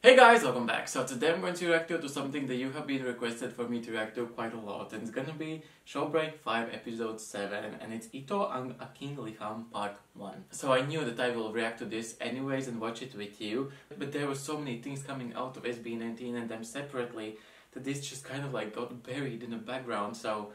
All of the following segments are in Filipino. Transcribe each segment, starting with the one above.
Hey guys, welcome back. So today I'm going to react to something that you have been requested for me to react to quite a lot, and it's gonna be Showbreak 5 episode 7, and it's Ito ang Aking Liham part 1. So I knew that I will react to this anyways and watch it with you, but there were so many things coming out of SB19 and them separately that this just kind of like got buried in the background. So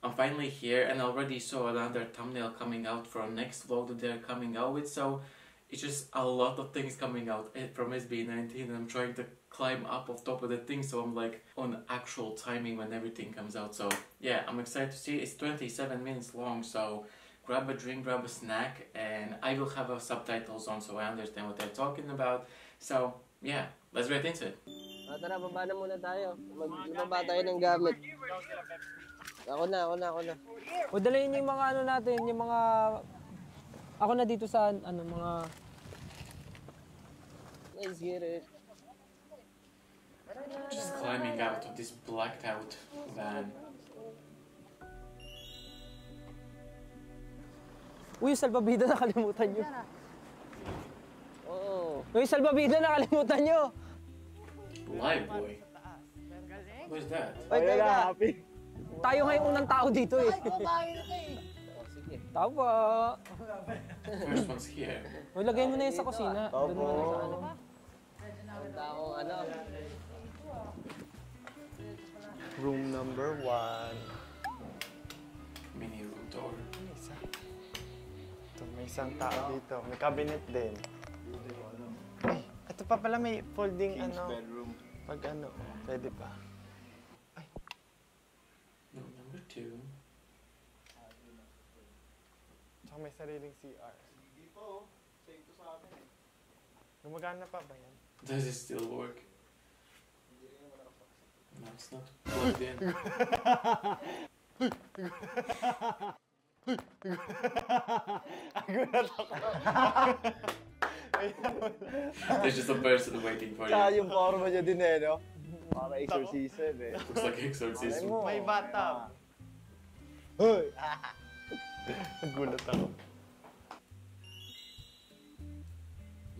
I'm finally here and I already saw another thumbnail coming out for a next vlog that they're coming out with, so it's just a lot of things coming out from SB19 and I'm trying to climb up on top of the thing, so I'm like on actual timing when everything comes out. So yeah, I'm excited to see. It's 27 minutes long, so grab a drink, grab a snack, and I will have subtitles on so I understand what they're talking about. So yeah, let's get into it. Tara, baba na muna tayo. Magbaba tayo ng gamit. Ako na. O dalayin yung mga ano natin, yung mga... Ako na dito sa ano mga... Let's get it. Just climbing out of this blacked out van. Uy, yung salbabida nakalimutan nyo. Oo. Uy, yung salbabida nakalimutan nyo. Live boy. Who's that? Ay, teka. Tayo ngayong unang tao dito eh. Sige. Tao pa. First one's here. Uy, lagay mo na yun sa kusina. Doon mo na sa ano. Ang taong ano. Room number 1. Mini room door. Ito, may isang tao dito. May cabinet din. Ay, ito pa pala may folding ano. Pag ano, pwede pa. Ay. Room number 2. Tsaka may sariling CR. Gumagana pa ba yan? Does it still work? No, it's not plugged in. There's just a person waiting for Tsaka you. yung forma niya din eh, no? Para exorcism eh. Looks like exorcism. May bathtub. Hoy! Nagulat ako.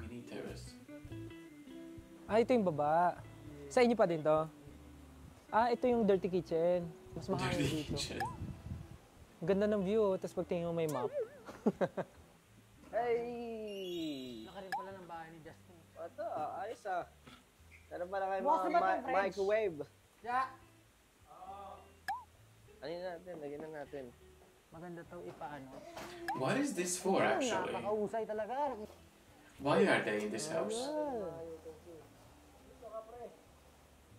Mini terrace. Ah, ito yung baba. Sa inyo pa din to? Ah, ito yung dirty kitchen. Mas mahangin Dirty dito. kitchen. Ang ganda ng view, tapos pagtingin mo may map. Hey! Laka rin pala ng bahay ni Justin. Ito, ayos ah. Meron pala kayo Bukas na ba mga itong French? microwave. Yeah. Ano natin? Lagyan na natin. Maganda to ipaano. What is this for actually? Nakakausay talaga. Why are they in this house?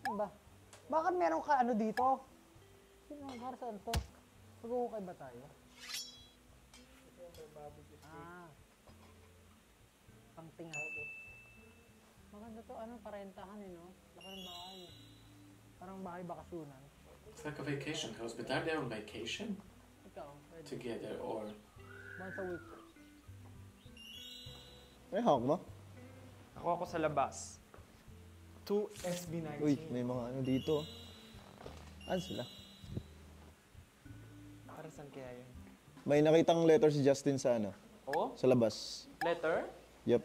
Ano ba? Bakit meron ka ano dito? Sino para saan to? Mag-uukay ba tayo? Ah. Pangtinga. Maganda to, ano, parentahan eh, no? Laki ng bahay. Parang bahay bakasyonan. It's like a vacation house, but are they on vacation Ikaw, pwede. together or? Once a week. May hawak mo? Ako sa labas. 2 SB19. Uy, may mga ano dito. Ano sila? Para saan kaya yun? May nakitang letter si Justin sa ano? Oh? Sa labas. Letter? Yep.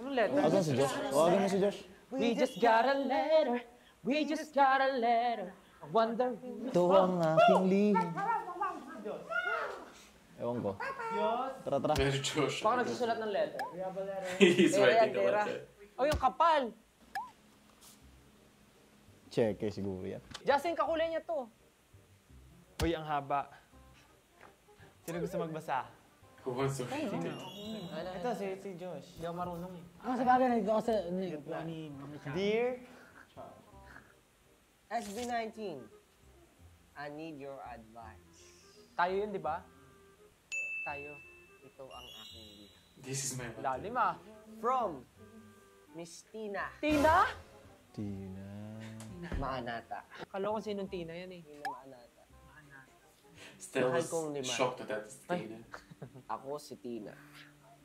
Anong letter? Asan si Josh? Asan mo si Josh? We just got a letter. We just got a letter. I wonder who Ito ang aking lihim. Ewan ko. Tara, tara. Very Josh. Baka nagsusulat ng letter. He's writing a Tera. letter. Oh, yung kapal. Check siguro yan. Justin, kakulay niya to. Uy, ang haba. Sino gusto magbasa? Who wants to read it? Ito, si Josh. Hindi ako marunong eh. Ah, sa bagay, nandito ako sa... Dear, SB19. I need your advice. Tayo yun, di ba? Tayo. Ito ang aking liha. This is my letter. Lalim ah. From Miss Tina Tina? Tina. Maanata. Kala ko sinong Tina yan eh. Tina Maanata. Still Mahal kong lima. shocked that it's Tina. Ako si Tina.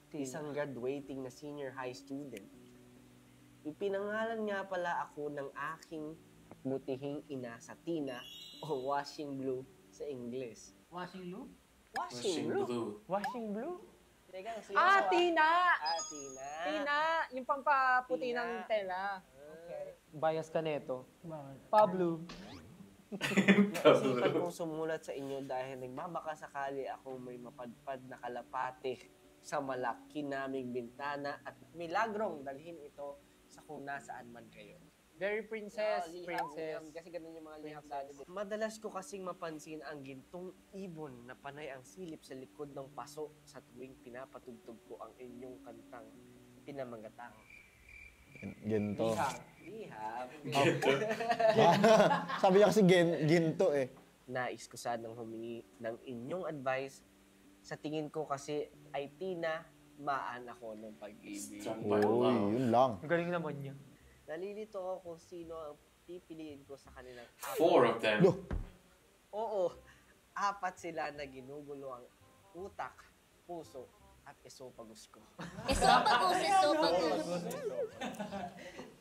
Isang graduating na senior high student. Ipinangalan nga pala ako ng aking butihing ina sa Tina o washing blue sa English. Washing loop? Washing blue. washing blue? Teka, Ah, Tina! Ah, Tina. Tina! Yung pampaputi Tina. ng tela. bias ka neto. Bakit? Pablo. Pablo. Naisipan kong sumulat sa inyo dahil nagmamakasakali ako may mapadpad na kalapate sa malaki naming bintana at milagrong dalhin ito sa kung nasaan man kayo. Very princess, Liham, princess. Kasi ganun yung mga liham dati. Madalas ko kasing mapansin ang gintong ibon na panay ang silip sa likod ng paso sa tuwing pinapatugtog ko ang inyong kantang pinamagatang. Ginto. Liham. Sabi niya kasi ginto eh. Nais ko sanang humingi ng inyong advice. Sa tingin ko kasi ay tinamaan ako ng pag-ibig. Strong by Uy, love. yun lang. Ang galing naman niya. Nalilito ako kung sino ang pipiliin ko sa kanilang apat. 4 of them. Oo, apat sila na ginugulo ang utak, puso, at esophagus ko. Esophagus.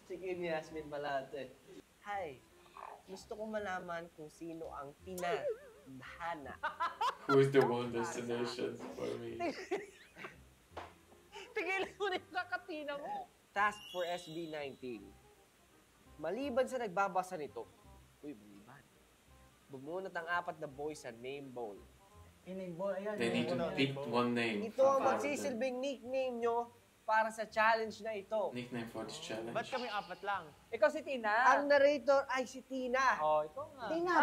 Sige ni Yasmin pala ito eh. Hi, gusto ko malaman kung sino ang pinadhana. Who is the one destination for me? Tigilan mo na yung kakatina mo. Task for SB19. Maliban sa nagbabasa nito, maliban. Bumunot ang apat na boys sa name bowl. Inibol, ayan. They need to pick one name. Ito ang from out of them. magsisilbing nickname nyo para sa challenge na ito. Nickname for this challenge. Ba't kami apat lang? Ikaw si Tina. Ang narrator ay si Tina. Oh, ikaw nga. Tina,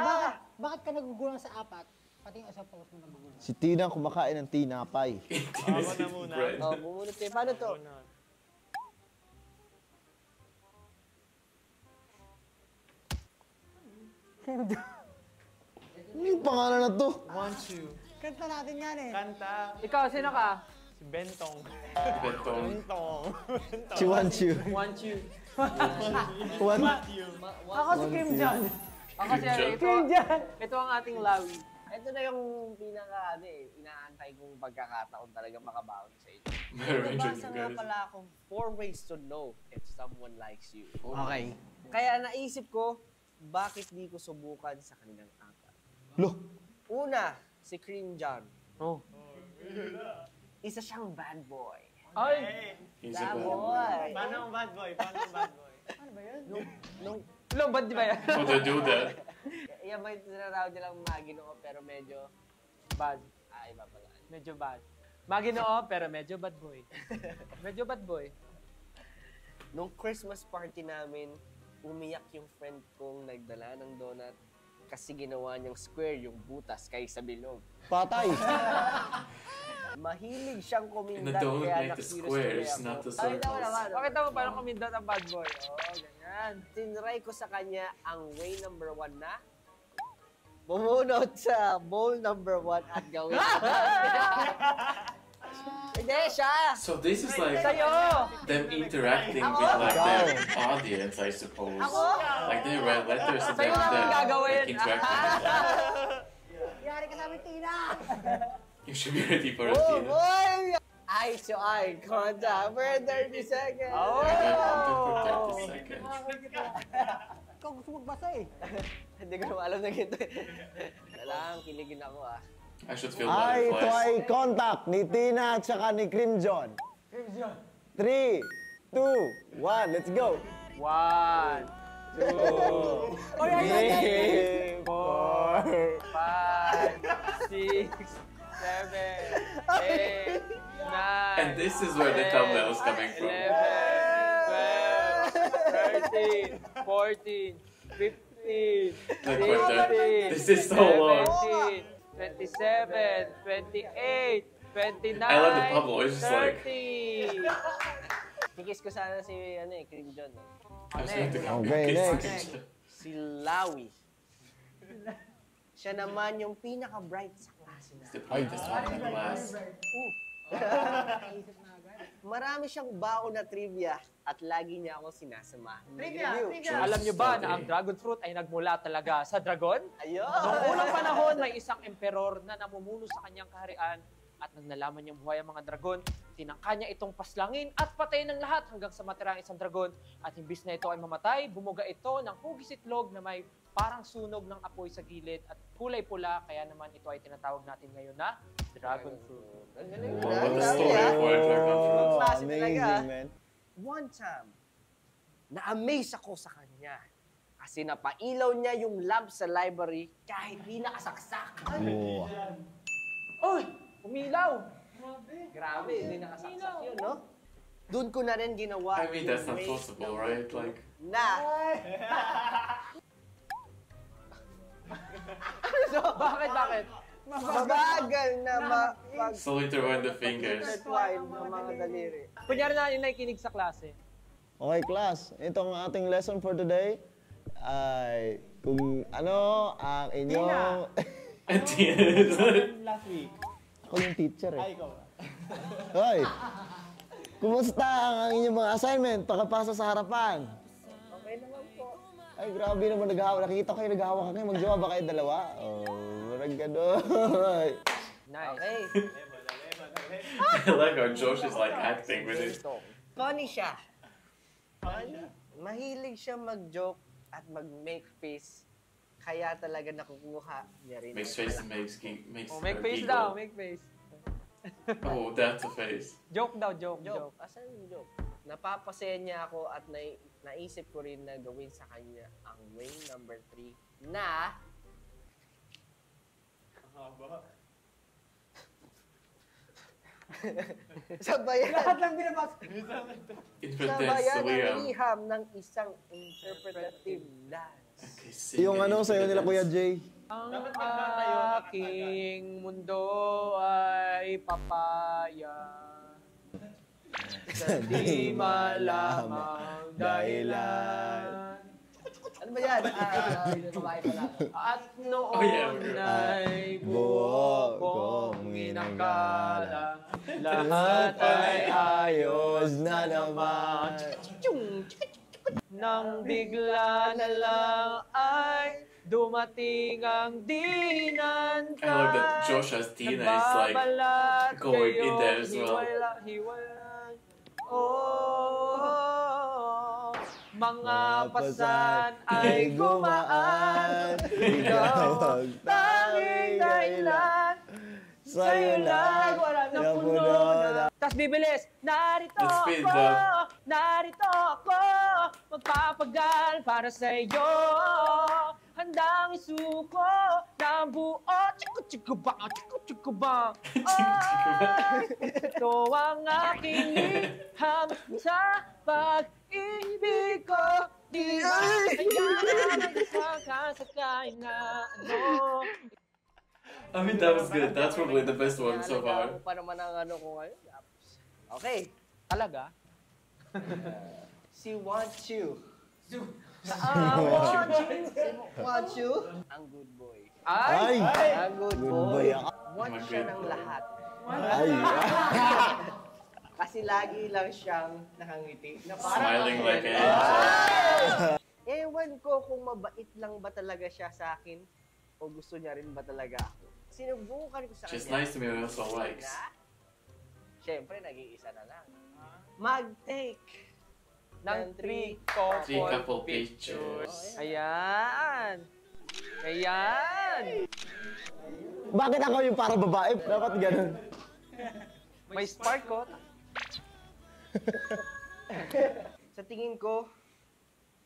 bakit ka nagugulang sa apat? Pati yung esophagus mo nagugulang. Si Tina kumakain ng tinapay. Ako na muna. Bread. Oh, bumunot kayo. Paano to? Ano yung pangalan na to? Want you. Kanta natin yan eh. Kanta. Ikaw, sino ka? Si Bentong. Betong. Bentong. Si Wanchu. Want you. Ako si Kim John. Ako si Kim ito ang ating Lawi. Ito na yung pinaka, inaantay kong pagkakataon talaga makabawi sa inyo. Very Nabasa interesting, nga guys. pala akong 4 ways to know if someone likes you. Okay. Kaya naisip ko, bakit di ko subukan sa kanilang apat? Lo, Una, si Cream John. Oh. Isa siyang bad boy. Ay! He's a Bad bad boy. Paano ang bad boy? Paano ang bad boy? Ano ba yun? Nung, Lobad di ba yan? Would they do that? yan ba yung tinatawag nilang maginoo pero medyo, Bad. iba pala. Medyo bad. Maginoo, pero medyo bad boy. Medyo bad boy. Nung Christmas party namin, umiyak yung friend kong nagdala ng donut kasi ginawa niyang square yung butas kaysa bilog. patay. Mahilig siyang In the kumindat donut kaya make the nakirios squares, tuloy not ako. the Ay, naman, circles. naman. Bakit naman parang kumindot ang bad boy? Oh, ganyan. Tinry ko sa kanya ang way number 1 na bumunot sa bowl number 1 at gawin. Hindi siya! So this is like Sa'yo! them interacting with like their audience, I suppose. Like they read letters and Sa'yo namin gagawin. like interacting with them. Yari ka sa amin, Tina! You should be ready for a Oh scene. boy! Eye to eye contact for 30 seconds! Oh! Eye contact for 30 seconds. Ikaw gusto magbasa eh. Hindi ko naman alam na ganito. Kailangan kiligin ako ah. I should feel Eye to butterflies. eye contact ni Tina at saka ni Cream John. 3, 2, 1, let's go. 1, 2, 3, 4, 5, 6, 7, 8, 9, 10, 11, And this is where the thumbnail is coming from. 12, 13, 14, 15, Like what the? 16, This is so long. 17, 27, 28, 29, I love the Pablo. It's just like 30. Kikis ko sana si Cream John. I was going to Okay, next. Si Lawi. Siya naman yung pinaka-bright sa klase na. The brightest one in the class. Marami siyang baon na trivia at lagi niya ako sinasama. Alam niyo ba na ang dragon fruit ay nagmula talaga sa dragon? Ayun! Noong unang panahon, may isang emperor na namumuno sa kanyang kaharian at nang nalaman niyang buhay ang mga dragon, tinangka niya itong paslangin at patayin ng lahat hanggang sa matira ang isang dragon. At imbis na ito ay mamatay, bumuga ito ng hugis itlog na may parang sunog ng apoy sa gilid at kulay pula, kaya naman ito ay tinatawag natin ngayon na dragon fruit. Ang galing What na. a story for a dragon fruit. Klase talaga. Amazing, man. One time, Na-amaze ako sa kanya. Kasi napailaw niya yung lamp sa library kahit di nakasaksak. Oo. Uy! Umilaw! Grabe, hindi nakasaksak yun, no? Doon ko na rin ginawa I mean, that's not race possible, number right? 2 Like, na Bakit? mabagal na slowly to run the fingers. mapag-intertwine ng mga daliri. Kunyari na yung nakikinig sa klase. Okay, class. Itong ating lesson for today ay kung ano ang inyong... At the end. Last week. Ako yung teacher eh. Ay, ikaw. Hoy! Kumusta ang inyong mga assignment pagkapasa sa harapan? Okay naman po. Ay, grabe naman naghahawa. Nakikita ko kayo naghahawa ka kayo. Magjowa ba kayo dalawa? Oh, marag gadoy. Nice. Okay. I like how Josh is like acting with it. Funny siya. Funny. Mahilig siya mag-joke at mag-make face. Kaya talaga nakukuha niya rin. Makes face and makes Oh, make her face giggle. daw, make face. Oh, that's a face. Joke daw, joke. Joke. Asan yung joke? Napapasaya niya ako at naisip ko rin na gawin sa kanya ang wing number 3 na sabayan, Lahat lang binabas. Infidence, sabayan ang Liam. liham ng isang interpretive dance. Okay, sing Yung it, ano sa'yo nila Kuya Infidence. Jay. Ang aking mundo ay papaya. Di malamang dahilan. Ano ba yan? Babae pala. At noon Oh, yeah. ay buo kong inakala. Lahat ay ayos na naman. nang bigla na lang ay dumating ang dinanta. I love that Josh as Tina is like Nababalat going in there as kayo, well. hiwala. Oh, mga pasan ay gumaan. Ikaw ang tanging dahilan. Sa'yo lang wala na puno na. Tas bibilis, narito The speed ako, bump. narito ako, magpapagal para sa'yo. Handang isuko ng buo, chiko-chiko-bang, chiko-chiko-bang. Ay, ito ang aking liham sa pag-ibig ko. Di ba kaya nagkakasakay na ano? I mean, that was good. That's probably the best one so Naalala far. ko pa naman ang ano ko ngayon. Okay. Talaga? Si Want You. Want You. Ang good boy. Ay! Ang good Good boy. boy ako. Want I'm a siya good ng boy. lahat. Ay. Kasi lagi lang siyang nakangiti. Na parang, Smiling like an angel. ewan ko kung mabait lang ba talaga siya sa akin o gusto niya rin ba talaga ako. Sinubukan ko sa She's kanya. nice to me and also likes. Siyempre, nag-iisa na lang. Mag-take Ng Three 3 couple pictures. Ayan! Ayan! Bakit ako yung parang babae? Dapat ganun. May spark ko. Sa tingin ko,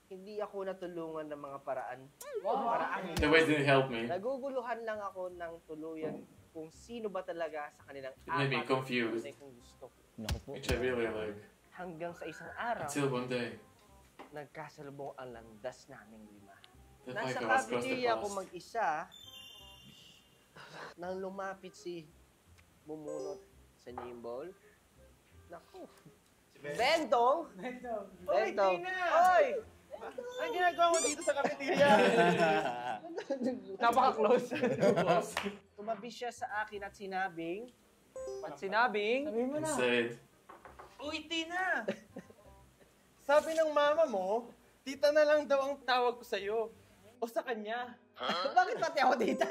hindi ako natulungan ng mga paraan. Paraan. The ways didn't help me. Naguguluhan lang ako ng tuluyan kung sino ba talaga sa kanilang It made me apat confused. na kung gusto ko. Naku po. Which I really like. Hanggang sa isang araw, Until one day, nagkasalubong ang landas naming lima. the Nasa five of us crossed the cafeteria ako cross. mag-isa nang lumapit si bumunot sa Nimbol. Naku. Bentong! Bentong! Oy! Ang ginagawa mo dito sa cafeteria? Napaka-close. Tumabi siya sa akin at sinabing, At sinabing, Sabihin mo And na. said, Uy, Tina! Sabi ng mama mo, tita na lang daw ang tawag ko sa'yo. O sa kanya. bakit pati ako dita?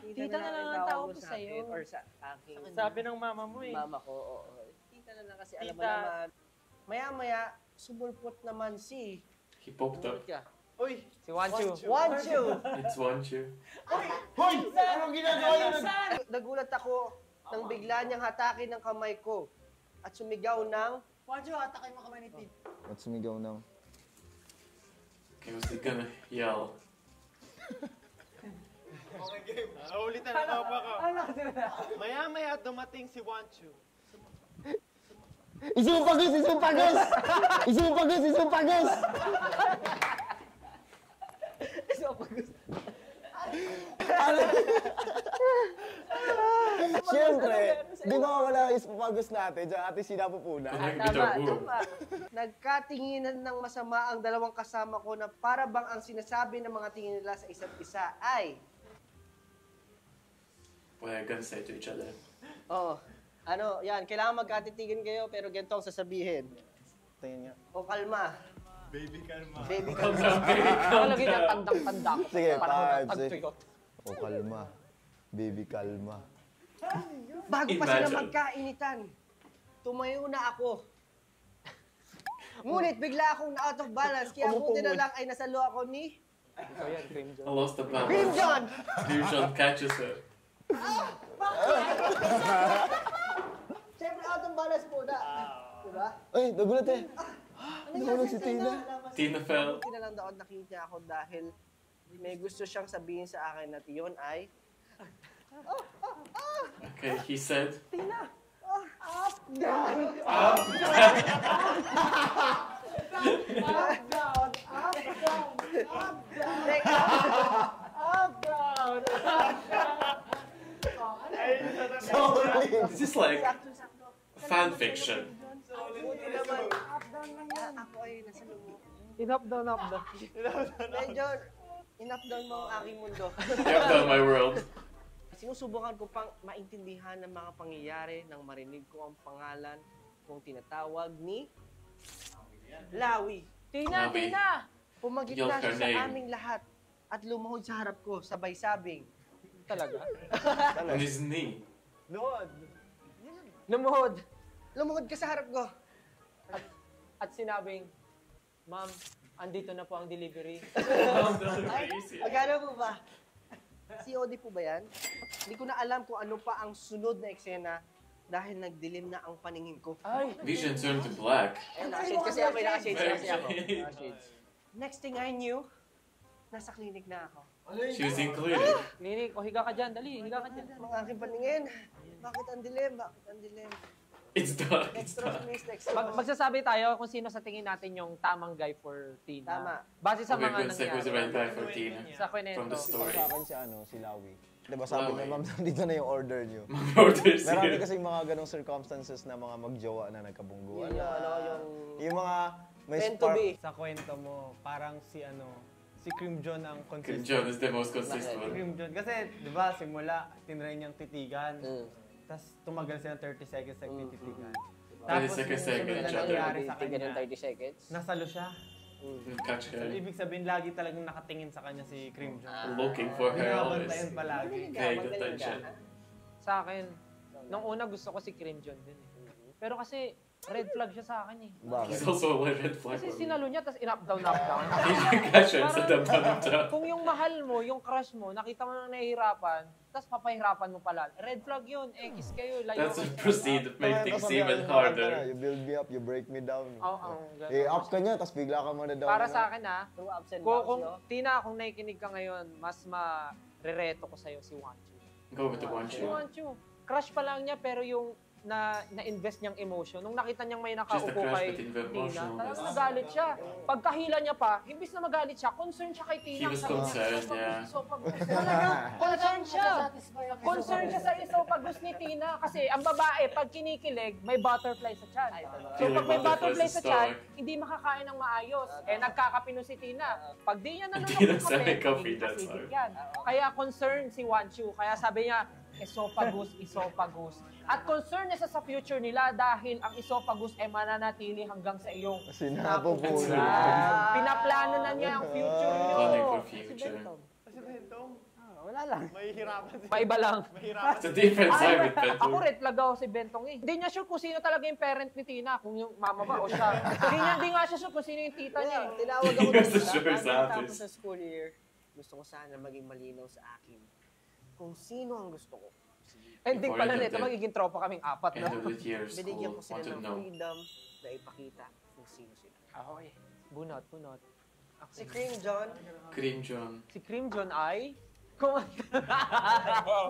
Tita na lang ang tawag ko sa'yo. Or sa aking Sabi ng mama mo eh. mama ko. Oo. Tita na lang kasi alam mo Tita. naman. Maya-maya, sumulpot naman si... he popped up. Ka. Uy! si Wanchu. Want you! It's one you. Hoy! Anong ginagawa niyo? Nagulat ako nang bigla niyang hatakin ng kamay ko at sumigaw ng Wanjo, atakay mo kamay ni Tin. At sumigaw na. Okay, what's he gonna yell? Okay, game. Ulitan ako pa ko. Ano sila? Maya-maya dumating si Wanchu. Isumpagos! Isumpagos! Isumpagos! Isumpagos! Siyempre, di ba wala ispapagos natin, diyan ating sinapupuna. Connect with Tama, our womb. tama. Nagkatinginan ng masama ang dalawang kasama ko na para bang ang sinasabi ng mga tingin nila sa isa't isa ay, What are you gonna say to each other? oh, ano, yan, kailangan magkatitigan kayo pero ganito ang sasabihin. Tingin nga. O kalma. Baby, kalma. Baby, Calm kalma. down, baby, calm Talagay niya down. tandang-tanda ko. Sige, Panahon ng 5, 6. tagtuyot. O kalma. Baby, kalma. Bago pa sila Imagine. magkainitan, tumayo na ako. Ngunit bigla akong na-out of balance, kaya buti na lang ay nasalo ako ni Ikaw yan, Cream John. I lost the balance. Cream John! Fusion catches her. Siyempre out of balance muna. Diba? Ay, nagulat eh. Nagulat si Tina. Tina fell. Buti na lang daw nakita ako dahil may gusto siyang sabihin sa akin na yun ay Okay, he said, Sorry. this is like fan fiction. buti naman. Ako ay nasa loob. Up down, up down. Medyo enough down mo ang aking mundo. You have done my world. Sinusubukan ko pang maintindihan ng mga pangyayari nang marinig ko ang pangalan kong tinatawag ni Lawi. Tina, Labi. Tina! Pumagit Yell na siya her sa name. aming lahat at lumahod sa harap ko, sabay sabing. Talaga? On his knee. Lord. Lumuhod. Lumahod ka sa harap ko. At sinabing, Ma'am, andito na po ang delivery. Calm down, easy. Magkano po ba? COD po ba yan? Hindi ko na alam kung ano pa ang sunod na eksena dahil nagdilim na ang paningin ko. Ay! Vision turned to black. Ayun, nakashades kasi ako, may nakashades kasi ako. Shades. Next thing I knew, nasa clinic na ako. She was included. Linik, o higa ka dyan, dali, higa ka dyan. Ang aking paningin, bakit ang dilim? Bakit ang dilim? It's dark. Next It's row, dark. please, next row. Magsasabi tayo kung sino sa tingin natin yung tamang guy for Tina. Tama. Base sa Okay, mga good. Say who's the right nangyari. guy for Tina. Sa kwento. From the story. Sa akin si si Lawi. Diba sabi Lawi. niya, ma'am, dito na yung order niyo. Orders Marami here. kasi mga ganong circumstances na mga magjowa na nagkabungguan. Yun yung ano, Yung mga may meant to spark. be. Sa kwento mo, parang si Cream John ang Kim consistent. Jong is the most consistent. Cream John. Kasi, di ba, simula, tinry niyang titigan. Mm. Tapos, tumagal siya ng 30 seconds nagtititigan. 30 seconds, yung sunod na each other. nangyari sa Tignan ng kanya, 30 seconds. nasalo siya. Catch So, her. ibig sabihin, lagi talagang nakatingin sa kanya si Cream John. Looking for her always. Binabantayan palagi. Paying attention. Sa akin, nung una gusto ko si Cream John din eh. Pero kasi, red flag siya sa akin eh. Bakit? He's also a red flag. Kasi sinalo niya, tapos in-up down, up down. He didn't catch her sa Parang- damdam. Kung yung mahal mo, yung crush mo, nakita mo na nahihirapan, tapos papahirapan mo pala. Red flag yun, X kayo, layo That's kayo. a proceed that make Kaya things sabi even niya, harder. You build me up, you break me down. Oo, ganun. Eh, up ka niya, tapos bigla ka muna down. Para sa akin ha, Through ups and kung, downs, no? Tina, kung nakikinig ka ngayon, mas ma-rereto ko sa'yo si Wanchu. Go with the one Si shoe. Wanchu, crush pa lang niya, pero yung na-invest niyang emotion. Nung nakita niyang may Just the nakaupo crush, kay but in the Tina, emotional talagang best. nagalit siya. Pagkahila niya pa, imbis na magalit siya, concerned siya kay Tina. He was Sabi niya, concerned, yeah. Concerned siya. Concerned siya sa esophagus ni Tina. Kasi ang babae, pag kinikilig, may butterfly sa tiyan. So pag may butterfly sa tiyan, hindi makakain ng maayos. Eh, nagkakapino si Tina. Pag di niya Hindi nanonood ng nagsabi kape, coffee, hindi that's acidic hard. yan. Kaya concerned si Wanchu. Kaya sabi niya, esophagus, esophagus. At concerned niya sa future nila dahil ang esophagus ay mananatili hanggang sa iyong Sinapupuna. Pinaplano na niya ang future niyo. Planning for future. Kasi Bentong, Wala lang. may hirapan siya. Paiba lang. It's a different side with Ako Beto. red flag ako si Bentong eh. Hindi niya sure kung sino talaga yung parent ni Tina, kung yung mama ba o siya. Hindi nga siya sure kung sino yung tita niya. eh. Tinawag ako He was ng sure bago sa tapos atin. sa school year. Gusto ko sana maging malinaw sa akin kung sino ang gusto ko. Ending pala Before nito, ended. magiging tropa kaming apat End na. of the year Binigyan school. ko sila Want to ng know. freedom na ipakita kung sino sila. Ahoy. Bunot. Ako Si Cream John, Cream John. Si Cream John ay... kumanta.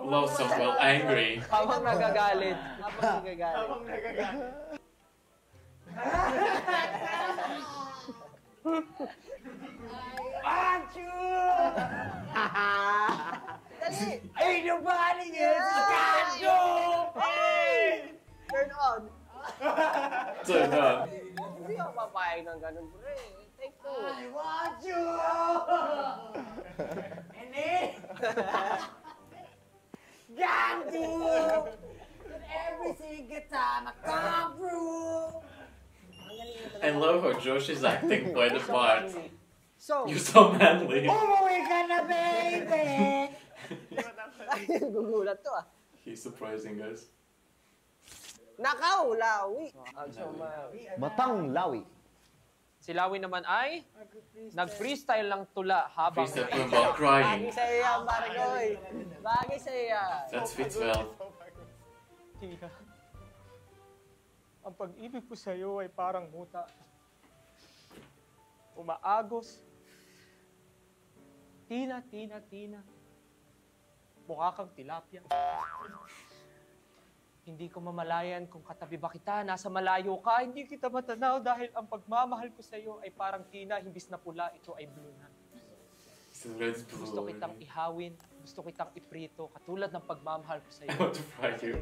Lonesome, well, angry. Habang nagagalit. habang nagagalit. Dali! Ay, nobody is Kanjo! Turn on! Turn on. Hindi ako papayag ng ganun, pre. Take two. I want you! Kanjo! Every single time I come through! I love how Josh is acting quite a part. So, You're so manly. Umuwi ka na, baby! gugulat to ah. He's surprising us. Nakaw, lawi. Ang sumawi. Batang Lawi. Si Lawi naman ay nag-freestyle lang tula habang Please tell him about crying. Bagay sa'yo yan, Marigoy. Bagay sa'yo yan. That fits well. Tina, ang pag-ibig ko sa iyo ay parang muta. Umaagos. Tina. Mukha kang tilapia. Hindi ko mamalayan kung katabi ba kita, nasa malayo ka, hindi kita matanaw dahil ang pagmamahal ko sa iyo ay parang tina, himbis na pula, ito ay blue na. So let's Gusto blue. kitang ihawin, gusto kitang iprito, katulad ng pagmamahal ko sa I iyo. want to fry you.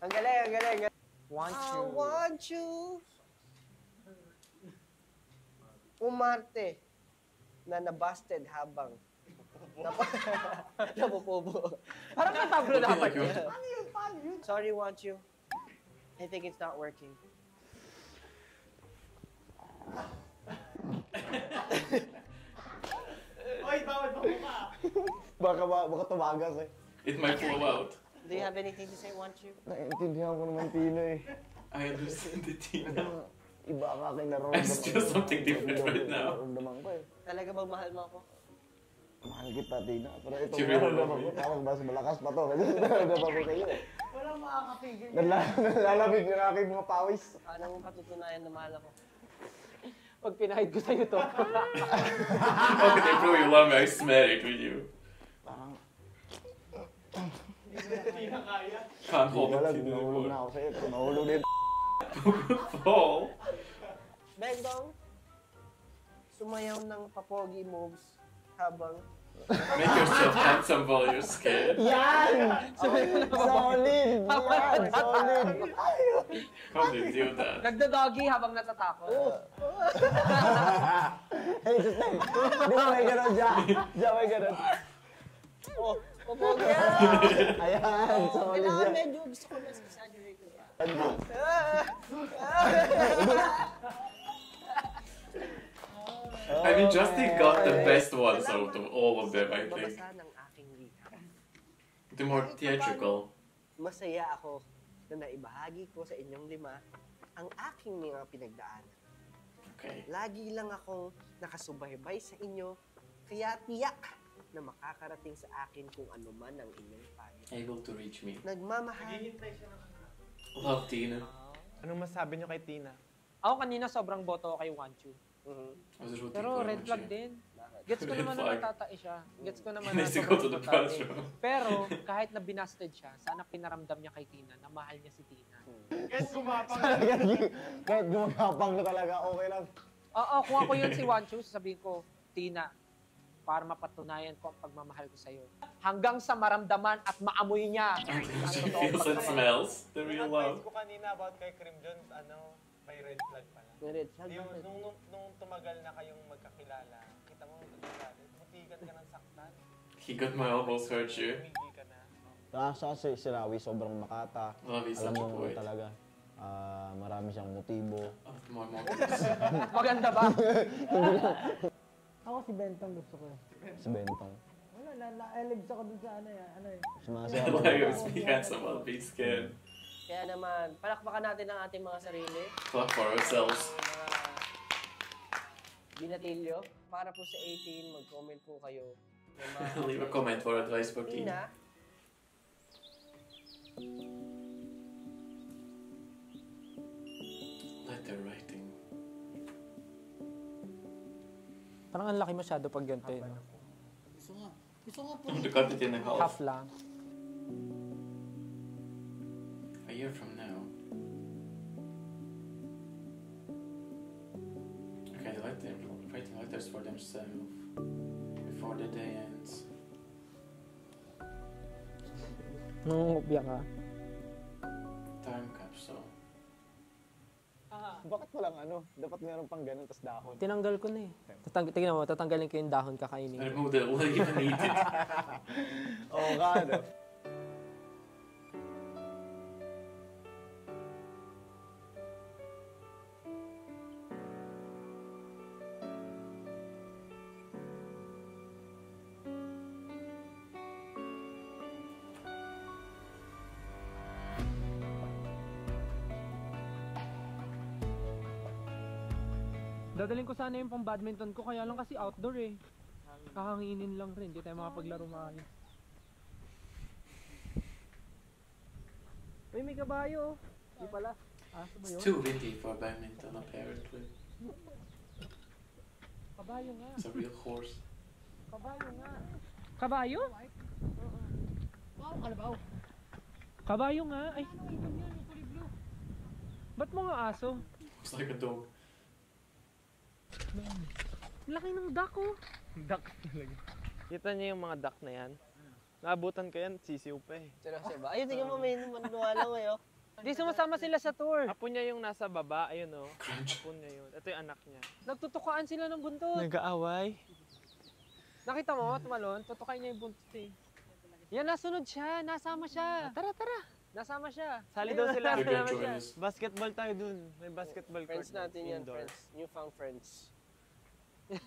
Ang galing. Want I you. want you. Umarte na nabusted habang napupubo. Parang natablo na Like kapag you. Sorry, want you. I think it's not working. Baka tumagas eh. It might flow out. Do you have anything to say, want you? Naiintindihan ko naman Tino eh. I understand the Tina. Iba ang aking nararamdaman. I feel something different right now. Nararamdaman ko eh. Talaga bang mahal mo ako? Mahal kita, Tina. Pero ito, You really nararamdaman love ko, me. parang mas malakas pa to. Kasi nararamdaman ko kayo eh. Walang makakapigil. Nalalabig yung aking mga pawis. Paano mo patutunayan na mahal ako? pag pinahid ko sa'yo to. How can I prove you love me? I smell it with you. Parang, Can't hold wala, it in nahulog na anymore. ako sa'yo. Nahulog din. Fall. Bendong, sumayaw ng papogi moves habang Make yourself handsome while you're scared. Yan! Solid! Yan! Solid! How do you do that? Nagda-doggy habang natatakot. Hey, sustain! Di ba may gano'n dyan? Dyan may gano'n. oh, papogi yan! Ayan! Solid Kailangan yan. medyo gusto ko mas exaggerated. I mean, Justin got the best ones out of all of them, I think. Mabasa ng aking liham. The more theatrical. Masaya ako na naibahagi ko sa inyong lima ang aking mga pinagdaanan. Okay. Lagi lang akong nakasubaybay sa inyo, kaya tiyak na makakarating sa akin kung ano man ang inyong payo. Able to reach me. Nagmamahal. Love Tina. Anong masabi nyo kay Tina? Ako kanina sobrang boto ako kay Wanchu. I was rooting Pero for red him, flag actually. din. Gets ko Red naman na flag. natatae siya. Gets ko naman He na needs to go sobrang to the natatae. bathroom. Pero kahit na binasted siya, sana pinaramdam niya kay Tina na mahal niya si Tina. Kahit gumagapang na talaga, okay lang. Oo, kung ako yun si Wanchu, sasabihin ko, Tina, para mapatunayan ko ang pagmamahal ko sa'yo. Hanggang sa maramdaman at maamoy niya. Until she feels and smells the real love. ko kanina about kay Cream Jones, may red flag pala. May red flag. Yung, bakit? nung tumagal na kayong magkakilala, kita mo magkakilala, butikan ka ng saktan, He got my elbows hurt you. tumigil ka na. Kasi si Rawi sobrang makata. Love is Alam such a mo poet. talaga, marami siyang motibo. Oh, more motives. Maganda ba? Ako si Bentong gusto ko. Si Bentong. Wala, na-elibs ako dun sa ano yan. Sumasayaw. Like, be handsome while being scared. Kaya naman, palakpakan natin ang ating mga sarili. Clap for ourselves. Mga binatilyo. Para po sa 18, mag-comment po kayo. ng mga Leave a comment for advice for Tina. Tina, better writing. Parang ang laki masyado pag ganito eh. No? I'm to cut it in half. Half lang. A year from now. Okay, let them writing letters for themselves before the day ends. Nangungupya ka. Time capsule. Bakit walang ano? Dapat meron pang ganun, tas dahon. Tinanggal ko na eh. Tingnan mo, tatanggalin ko yung dahon kakainin. Remove the won't even eat it. Oo nga, no? Dadalhin ko sana yung pang badminton ko, kaya lang kasi outdoor eh. Kakanginin lang rin, hindi tayo makapaglaro maayos. Uy, may kabayo. Di pala. Aso ba It's yun? too windy for badminton apparently. Kabayo nga. It's a real horse. Kabayo nga. Kabayo? Kabayo nga. Ay. Ba't mga aso? Looks like a dog. Laki ng duck oh. Duck talaga. Kita niyo yung mga duck na yan? Naabutan ko yan, sisiw pa eh. Seryoso ba? Ayun, tingnan mo, may maniwala ngayon. Di sumasama sila sa tour. Apo niya yung nasa baba, ayun o. Crunch. Apo niya yun. Ito yung anak niya. Nagtutukaan sila ng buntot. Nag-aaway. Nakita mo, tumalon, tutukain niya yung buntot eh. Yan, nasunod siya, nasama siya. Tara, tara. Nasama siya. Sali daw sila. They're gonna join us. Basketball tayo dun. May basketball court. Friends natin yan, indoor. friends. Newfound friends.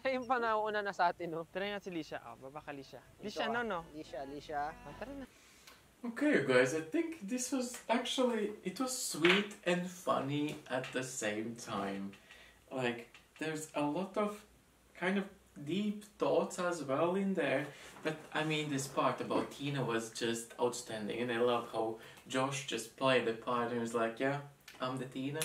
Yung panahon na sa atin, no? Try nga si Lisha. Oh, baba ka Lisha. Lisha, no? Lisha. Ah, tara na. Okay, guys, I think this was actually, it was sweet and funny at the same time. Like, there's a lot of kind of deep thoughts as well in there. But, I mean, this part about Tina was just outstanding. And I love how Josh just played the part and was like, yeah, I'm the Tina.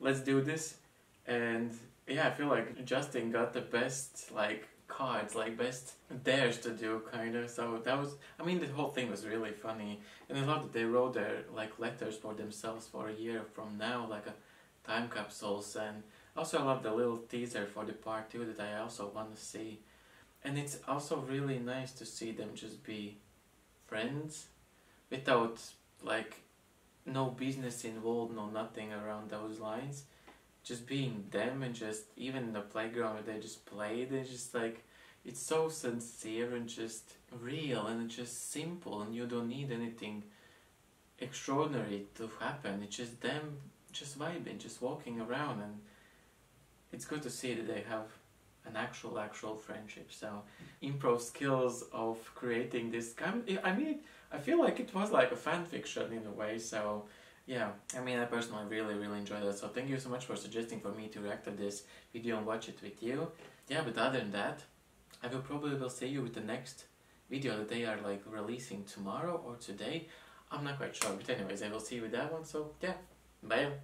Let's do this. And, yeah, I feel like Justin got the best, like, cards, like best dares to do, kind of. So that was, I mean, the whole thing was really funny, and I love that they wrote their like letters for themselves for a year from now, like a time capsules. And also I love the little teaser for the part 2 that I also want to see. And it's also really nice to see them just be friends without like no business involved, no nothing around those lines. Just being them, and just even in the playground where they just play, they just like, it's so sincere and just real and just simple, and you don't need anything extraordinary to happen. It's just them just vibing, just walking around, and it's good to see that they have an actual friendship. So improv skills of creating this kind of, I mean, I feel like it was like a fan fiction in a way. So yeah, I mean, I personally really enjoyed it. So thank you so much for suggesting for me to react to this video and watch it with you. Yeah, but other than that, I will see you with the next video that they are like releasing tomorrow or today. I'm not quite sure, but anyways, I will see you with that one. So yeah, bye.